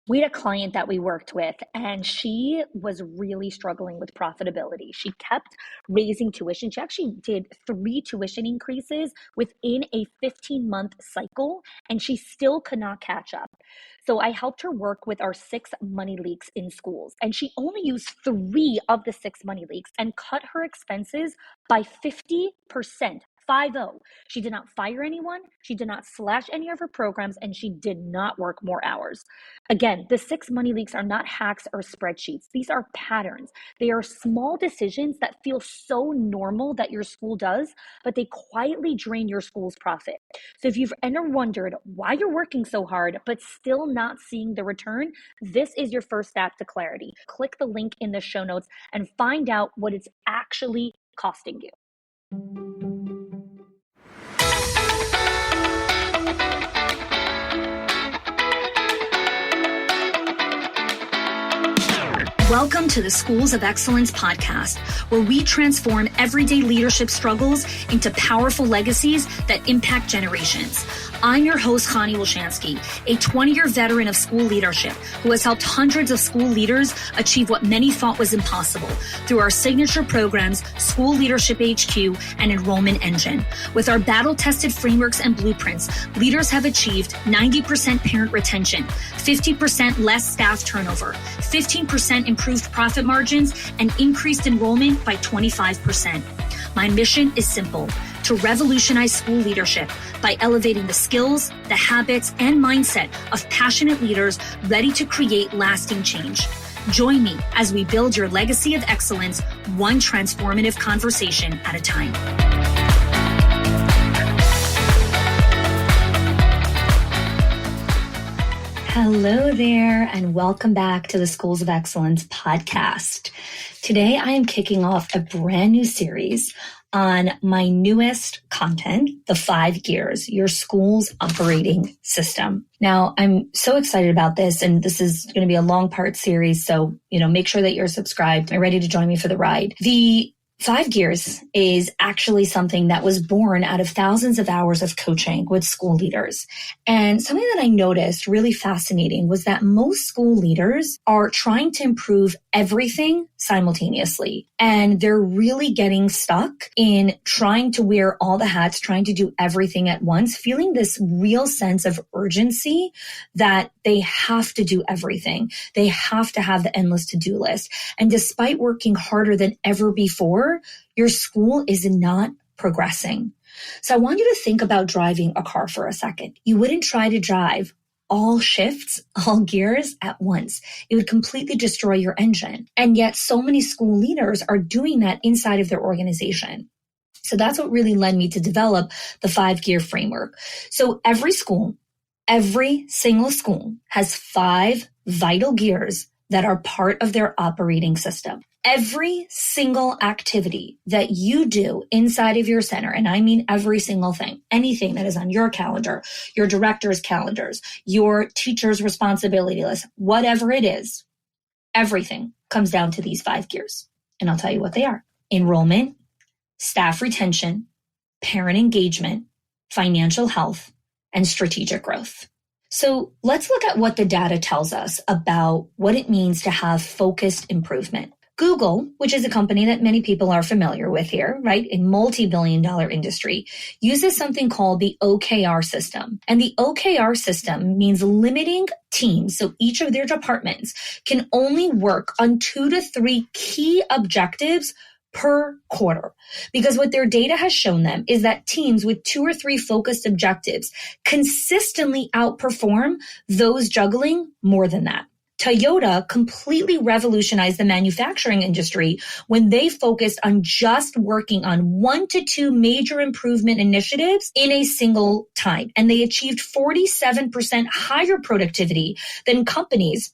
We had a client that we worked with, and she was really struggling with profitability. She kept raising tuition. She actually did 3 tuition increases within a 15-month cycle, and she still could not catch up. So I helped her work with our 6 money leaks in schools, and she only used 3 of the 6 money leaks and cut her expenses by 50%. 50. She did not fire anyone, she did not slash any of her programs, and she did not work more hours. Again, the 6 money leaks are not hacks or spreadsheets. These are patterns. They are small decisions that feel so normal that your school does, but they quietly drain your school's profit. So if you've ever wondered why you're working so hard, but still not seeing the return, this is your first step to clarity. Click the link in the show notes and find out what it's actually costing you. Welcome to the Schools of Excellence podcast, where we transform everyday leadership struggles into powerful legacies that impact generations. I'm your host, Chanie, a 20-year veteran of school leadership who has helped hundreds of school leaders achieve what many thought was impossible through our signature programs, School Leadership HQ and Enrollment Engine. With our battle-tested frameworks and blueprints, leaders have achieved 90% parent retention, 50% less staff turnover, 15% improved profit margins, and increased enrollment by 25%. My mission is simple: to revolutionize school leadership by elevating the skills, the habits, and mindset of passionate leaders ready to create lasting change. Join me as we build your legacy of excellence, one transformative conversation at a time. Hello there, and welcome back to the Schools of Excellence podcast. Today, I am kicking off a brand new series on my newest content, the 5 Gears, your school's operating system. Now, I'm so excited about this, and this is going to be a long part series. So, make sure that you're subscribed and ready to join me for the ride. The 5 Gears is actually something that was born out of thousands of hours of coaching with school leaders. And something that I noticed really fascinating was that most school leaders are trying to improve everything simultaneously. And they're really getting stuck in trying to wear all the hats, trying to do everything at once, feeling this real sense of urgency that they have to do everything. They have to have the endless to-do list. And despite working harder than ever before, your school is not progressing. So I want you to think about driving a car for a second. You wouldn't try to drive all shifts, all gears at once. It would completely destroy your engine. And yet so many school leaders are doing that inside of their organization. So that's what really led me to develop the 5-gear framework. So every school, every single school has 5 vital gears that are part of their operating system. Every single activity that you do inside of your center, and I mean every single thing, anything that is on your calendar, your director's calendars, your teacher's responsibility list, whatever it is, everything comes down to these 5 gears. And I'll tell you what they are: enrollment, staff retention, parent engagement, financial health, and strategic growth. So let's look at what the data tells us about what it means to have focused improvement. Google, which is a company that many people are familiar with here, right? A multi-billion-dollar industry, uses something called the OKR system. And the OKR system means limiting teams, so each of their departments can only work on 2 to 3 key objectives per quarter. Because what their data has shown them is that teams with 2 or 3 focused objectives consistently outperform those juggling more than that. Toyota completely revolutionized the manufacturing industry when they focused on just working on 1 to 2 major improvement initiatives in a single time. And they achieved 47% higher productivity than companies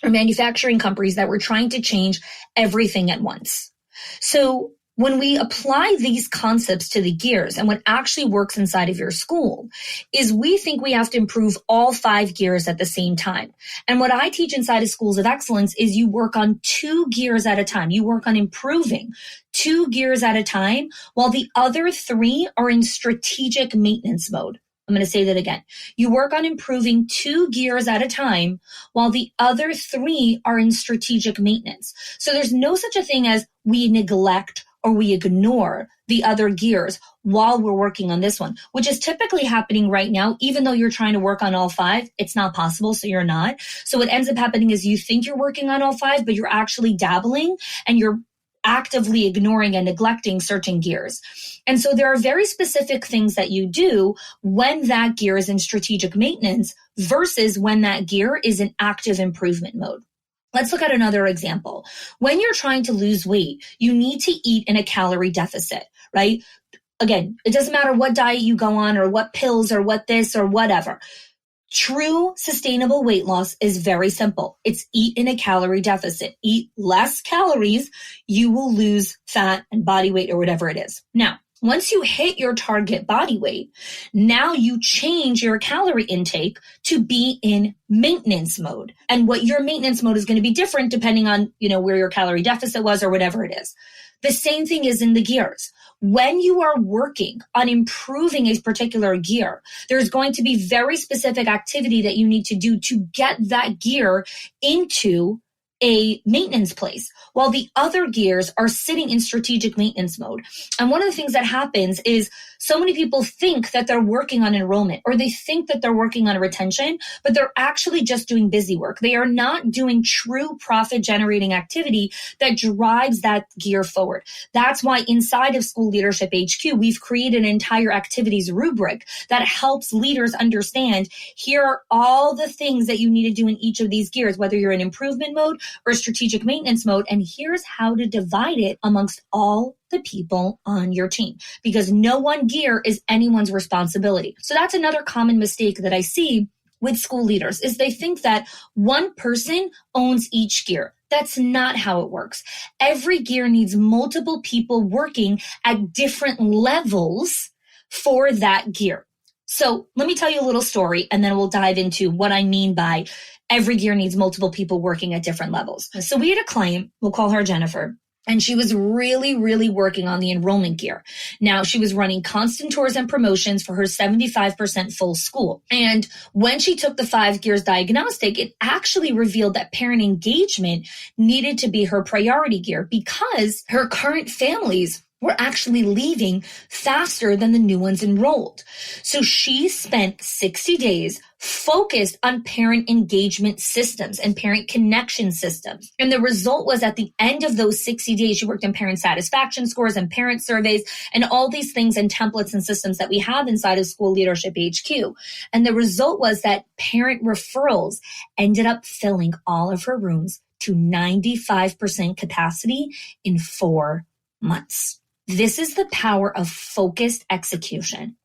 or manufacturing companies that were trying to change everything at once. So when we apply these concepts to the gears, and what actually works inside of your school is we think we have to improve all 5 gears at the same time. And what I teach inside of Schools of Excellence is you work on 2 gears at a time. You work on improving 2 gears at a time while the other 3 are in strategic maintenance mode. I'm going to say that again. You work on improving 2 gears at a time while the other 3 are in strategic maintenance. So there's no such a thing as we neglect or we ignore the other gears while we're working on this one, which is typically happening right now. Even though you're trying to work on all 5, it's not possible, so you're not. So what ends up happening is you think you're working on all 5, but you're actually dabbling and you're actively ignoring and neglecting certain gears. And so there are very specific things that you do when that gear is in strategic maintenance versus when that gear is in active improvement mode. Let's look at another example. When you're trying to lose weight, you need to eat in a calorie deficit, right? Again, it doesn't matter what diet you go on or what pills or what this or whatever. True sustainable weight loss is very simple. It's eat in a calorie deficit. Eat less calories, you will lose fat and body weight or whatever it is. Now, once you hit your target body weight, now you change your calorie intake to be in maintenance mode. And what your maintenance mode is going to be different depending on, where your calorie deficit was or whatever it is. The same thing is in the gears. When you are working on improving a particular gear, there's going to be very specific activity that you need to do to get that gear into a maintenance place while the other gears are sitting in strategic maintenance mode. And one of the things that happens is so many people think that they're working on enrollment or they think that they're working on retention, but they're actually just doing busy work. They are not doing true profit generating activity that drives that gear forward. That's why inside of School Leadership HQ, we've created an entire activities rubric that helps leaders understand here are all the things that you need to do in each of these gears, whether you're in improvement mode or strategic maintenance mode. And here's how to divide it amongst all the people on your team, because no one gear is anyone's responsibility. So that's another common mistake that I see with school leaders is they think that one person owns each gear. That's not how it works. Every gear needs multiple people working at different levels for that gear. So let me tell you a little story and then we'll dive into what I mean by every gear needs multiple people working at different levels. So we had a client, we'll call her Jennifer, and she was really, really working on the enrollment gear. Now, she was running constant tours and promotions for her 75% full school. And when she took the 5 gears diagnostic, it actually revealed that parent engagement needed to be her priority gear because her current families were actually leaving faster than the new ones enrolled. So she spent 60 days focused on parent engagement systems and parent connection systems. And the result was at the end of those 60 days, she worked on parent satisfaction scores and parent surveys and all these things and templates and systems that we have inside of School Leadership HQ. And the result was that parent referrals ended up filling all of her rooms to 95% capacity in 4 months. This is the power of focused execution.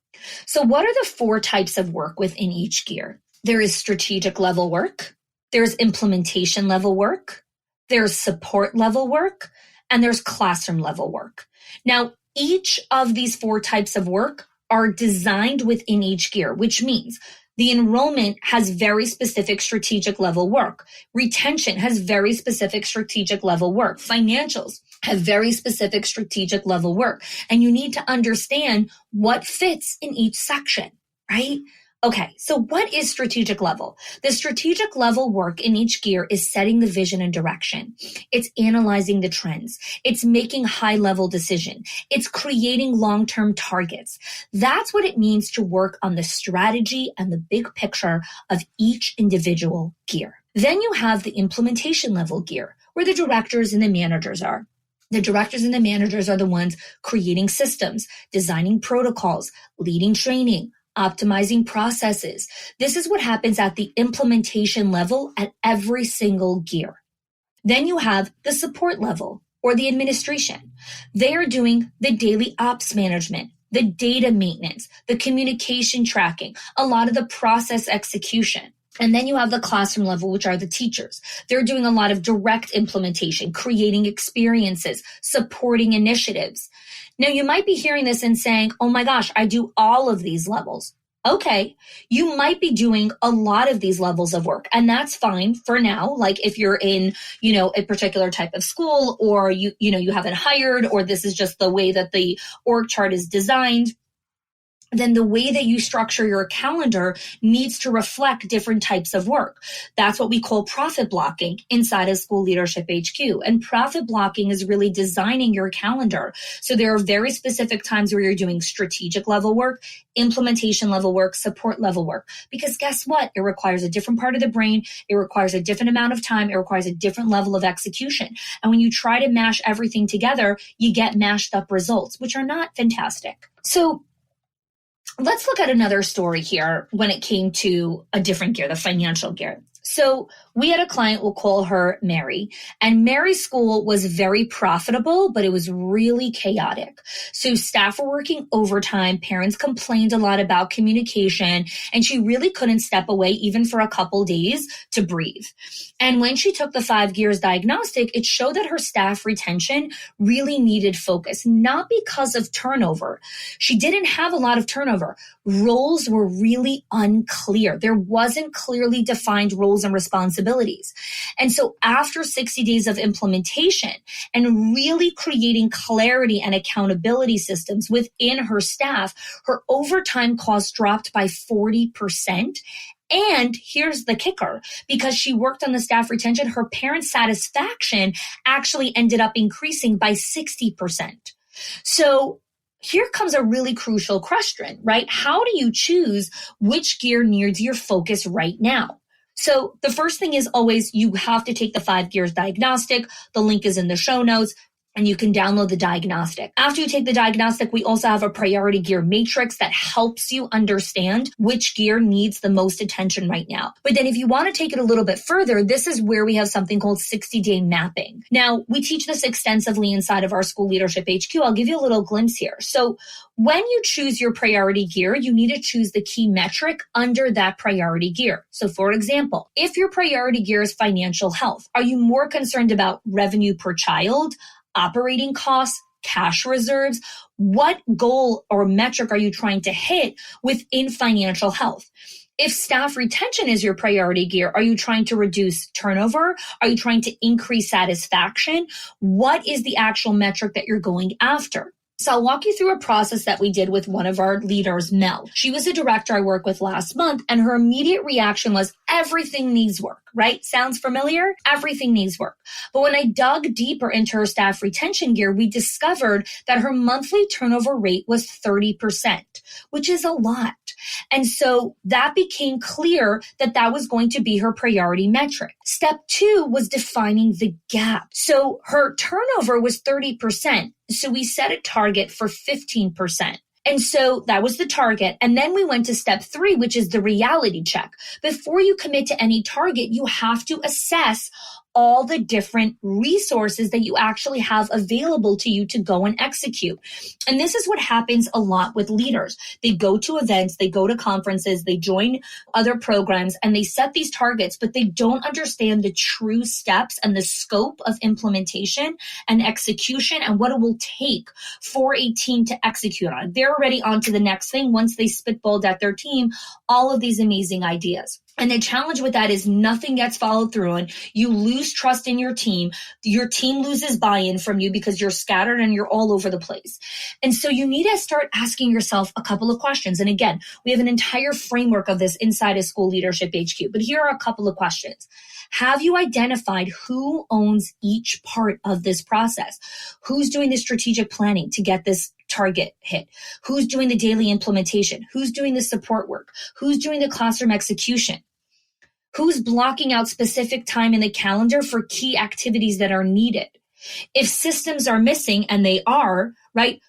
So what are the 4 types of work within each gear? There is strategic level work, there's implementation level work, there's support level work, and there's classroom level work. Now, each of these 4 types of work are designed within each gear, which means the enrollment has very specific strategic level work. Retention has very specific strategic level work. Financials have very specific strategic level work. And you need to understand what fits in each section, right? Okay, so what is strategic level? The strategic level work in each gear is setting the vision and direction. It's analyzing the trends. It's making high-level decision. It's creating long-term targets. That's what it means to work on the strategy and the big picture of each individual gear. Then you have the implementation level gear, where the directors and the managers are. The directors and the managers are the ones creating systems, designing protocols, leading training, optimizing processes. This is what happens at the implementation level at every single gear. Then you have the support level or the administration. They are doing the daily ops management, the data maintenance, the communication tracking, a lot of the process execution. And then you have the classroom level, which are the teachers. They're doing a lot of direct implementation, creating experiences, supporting initiatives. Now, you might be hearing this and saying, oh my gosh, I do all of these levels. Okay, you might be doing a lot of these levels of work, and that's fine for now. Like if you're in, a particular type of school, or you haven't hired, or this is just the way that the org chart is designed. then the way that you structure your calendar needs to reflect different types of work. That's what we call profit blocking inside of School Leadership HQ. And profit blocking is really designing your calendar. So there are very specific times where you're doing strategic level work, implementation level work, support level work. Because guess what? It requires a different part of the brain. It requires a different amount of time. It requires a different level of execution. And when you try to mash everything together, you get mashed up results, which are not fantastic. So let's look at another story here when it came to a different gear, the financial gear. So we had a client, we'll call her Mary, and Mary's school was very profitable, but it was really chaotic. So staff were working overtime, parents complained a lot about communication, and she really couldn't step away even for a couple days to breathe. And when she took the 5 gears diagnostic, it showed that her staff retention really needed focus, not because of turnover. She didn't have a lot of turnover. Roles were really unclear. There wasn't clearly defined roles and responsibilities. And so after 60 days of implementation and really creating clarity and accountability systems within her staff, her overtime costs dropped by 40%. And here's the kicker, because she worked on the staff retention, her parent satisfaction actually ended up increasing by 60%. So here comes a really crucial question, right? How do you choose which gear needs your focus right now? So the first thing is always you have to take the 5 gears diagnostic. The link is in the show notes. And you can download the diagnostic. After you take the diagnostic, we also have a priority gear matrix that helps you understand which gear needs the most attention right now. But then if you want to take it a little bit further, this is where we have something called 60-day mapping. Now, we teach this extensively inside of our School Leadership HQ. I'll give you a little glimpse here. So when you choose your priority gear, you need to choose the key metric under that priority gear. So for example, if your priority gear is financial health, are you more concerned about revenue per child, operating costs, cash reserves? What goal or metric are you trying to hit within financial health? If staff retention is your priority gear, are you trying to reduce turnover? Are you trying to increase satisfaction? What is the actual metric that you're going after? So I'll walk you through a process that we did with one of our leaders, Mel. She was a director I worked with last month, and her immediate reaction was, everything needs work, right? Sounds familiar? Everything needs work. But when I dug deeper into her staff retention gear, we discovered that her monthly turnover rate was 30%, which is a lot. And so that became clear that that was going to be her priority metric. Step 2 was defining the gap. So her turnover was 30%. So we set a target for 15%. And so that was the target. And then we went to step 3, which is the reality check. Before you commit to any target, you have to assess all the different resources that you actually have available to you to go and execute. And this is what happens a lot with leaders. They go to events, they go to conferences, they join other programs, and they set these targets, but they don't understand the true steps and the scope of implementation and execution and what it will take for a team to execute on. They're already on to the next thing once they spitballed at their team all of these amazing ideas. And the challenge with that is nothing gets followed through on. You lose trust in your team loses buy-in from you because you're scattered and you're all over the place. And so you need to start asking yourself a couple of questions. And again, we have an entire framework of this inside of School Leadership HQ, but here are a couple of questions. Have you identified who owns each part of this process? Who's doing the strategic planning to get this target hit? Who's doing the daily implementation? Who's doing the support work? Who's doing the classroom execution? Who's blocking out specific time in the calendar for key activities that are needed? If systems are missing, and they are, right,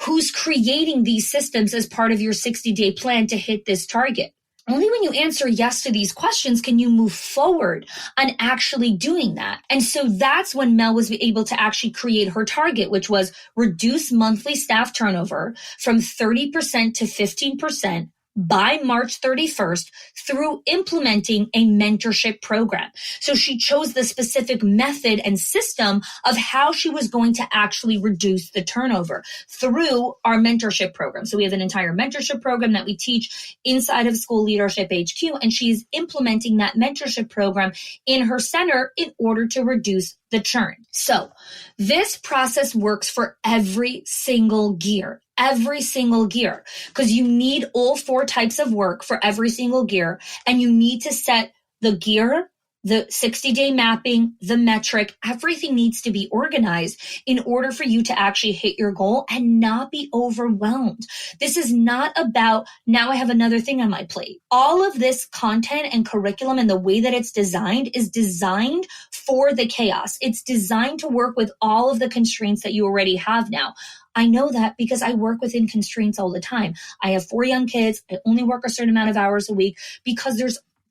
who's creating these systems as part of your 60-day plan to hit this target? Only when you answer yes to these questions can you move forward on actually doing that. And so that's when Mel was able to actually create her target, which was reduce monthly staff turnover from 30% to 15% by March 31st through implementing a mentorship program. So she chose the specific method and system of how she was going to actually reduce the turnover through our mentorship program. So we have an entire mentorship program that we teach inside of School Leadership HQ, and she's implementing that mentorship program in her center in order to reduce the churn. So this process works for every single gear. every single gear, because you need all 4 types of work for every single gear, and you need to set the gear, the 60-day mapping, the metric, everything needs to be organized in order for you to actually hit your goal and not be overwhelmed. This is not about, now I have another thing on my plate. All of this content and curriculum and the way that it's designed is designed for the chaos. It's designed to work with all of the constraints that you already have now. I know that because I work within constraints all the time. I have 4 young kids. I only work a certain amount of hours a week because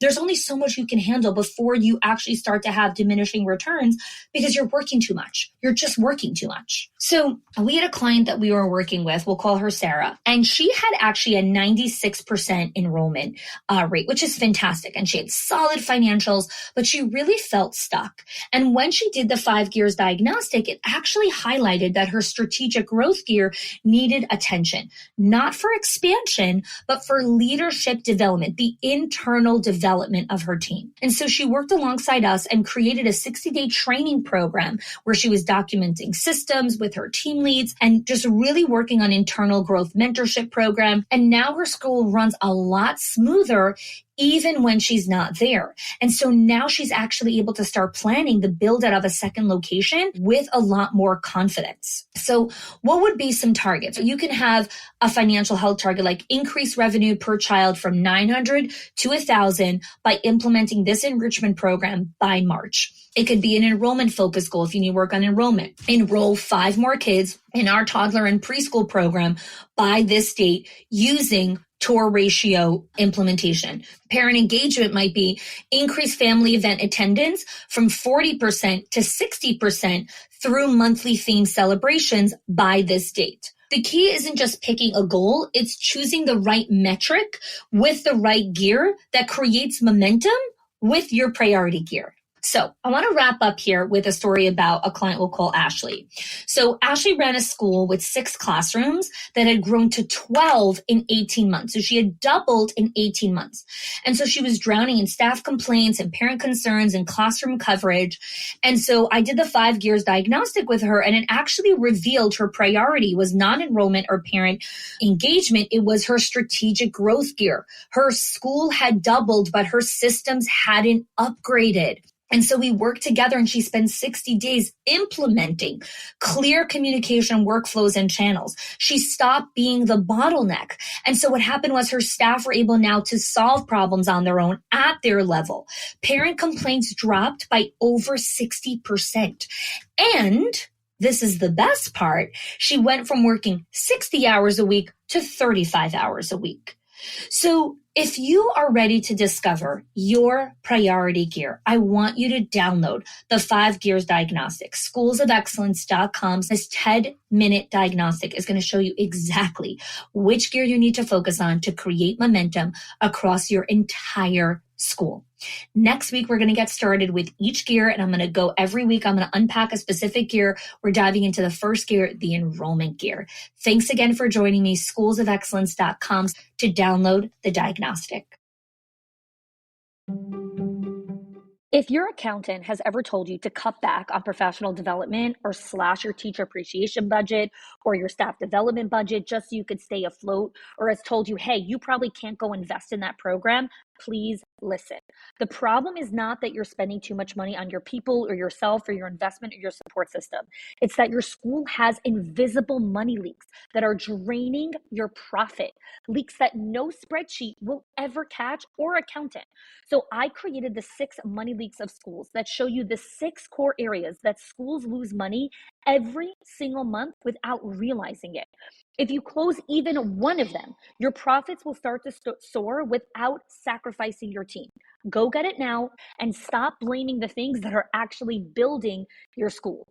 there's only so much you can handle before you actually start to have diminishing returns because you're working too much. You're just working too much. So we had a client that we were working with, we'll call her Sarah, and she had actually a 96% enrollment rate, which is fantastic. And she had solid financials, but she really felt stuck. And when she did the 5 gears diagnostic, it actually highlighted that her strategic growth gear needed attention, not for expansion, but for leadership development, the internal development of her team. And so she worked alongside us and created a 60-day training program where she was documenting systems with her team leads and just really working on internal growth mentorship program. And now her school runs a lot smoother even when she's not there. And so now she's actually able to start planning the build out of a second location with a lot more confidence. So what would be some targets? You can have a financial health target like increase revenue per child from 900 to 1,000 by implementing this enrichment program by March. It could be an enrollment focus goal if you need to work on enrollment. Enroll 5 more kids in our toddler and preschool program by this date using TOR ratio implementation. Parent engagement might be increase family event attendance from 40% to 60% through monthly theme celebrations by this date. The key isn't just picking a goal, it's choosing the right metric with the right gear that creates momentum with your priority gear. So I want to wrap up here with a story about a client we'll call Ashley. So Ashley ran a school with 6 classrooms that had grown to 12 in 18 months. So she had doubled in 18 months. And so she was drowning in staff complaints and parent concerns and classroom coverage. And so I did the 5 gears diagnostic with her, and it actually revealed her priority was non-enrollment or parent engagement. It was her strategic growth gear. Her school had doubled, but her systems hadn't upgraded. And so we worked together, and she spent 60 days implementing clear communication workflows and channels. She stopped being the bottleneck. And so what happened was her staff were able now to solve problems on their own at their level. Parent complaints dropped by over 60%. And this is the best part. She went from working 60 hours a week to 35 hours a week. So if you are ready to discover your priority gear, I want you to download the 5 Gears Diagnostic. Schoolsofexcellence.com's this 10-minute diagnostic is going to show you exactly which gear you need to focus on to create momentum across your entire school. Next week, we're going to get started with each gear, and I'm going to go every week. I'm going to unpack a specific gear. We're diving into the first gear, the enrollment gear. Thanks again for joining me, schoolsofexcellence.com, to download the diagnostic. If your accountant has ever told you to cut back on professional development or slash your teacher appreciation budget or your staff development budget just so you could stay afloat, or has told you, hey, you probably can't go invest in that program, please listen. The problem is not that you're spending too much money on your people or yourself or your investment or your support system. It's that your school has invisible money leaks that are draining your profit, leaks that no spreadsheet will ever catch or accountant. So I created the 6 money leaks of schools that show you the 6 core areas that schools lose money every single month without realizing it. If you close even one of them, your profits will start to soar without sacrificing your team. Go get it now and stop blaming the things that are actually building your school.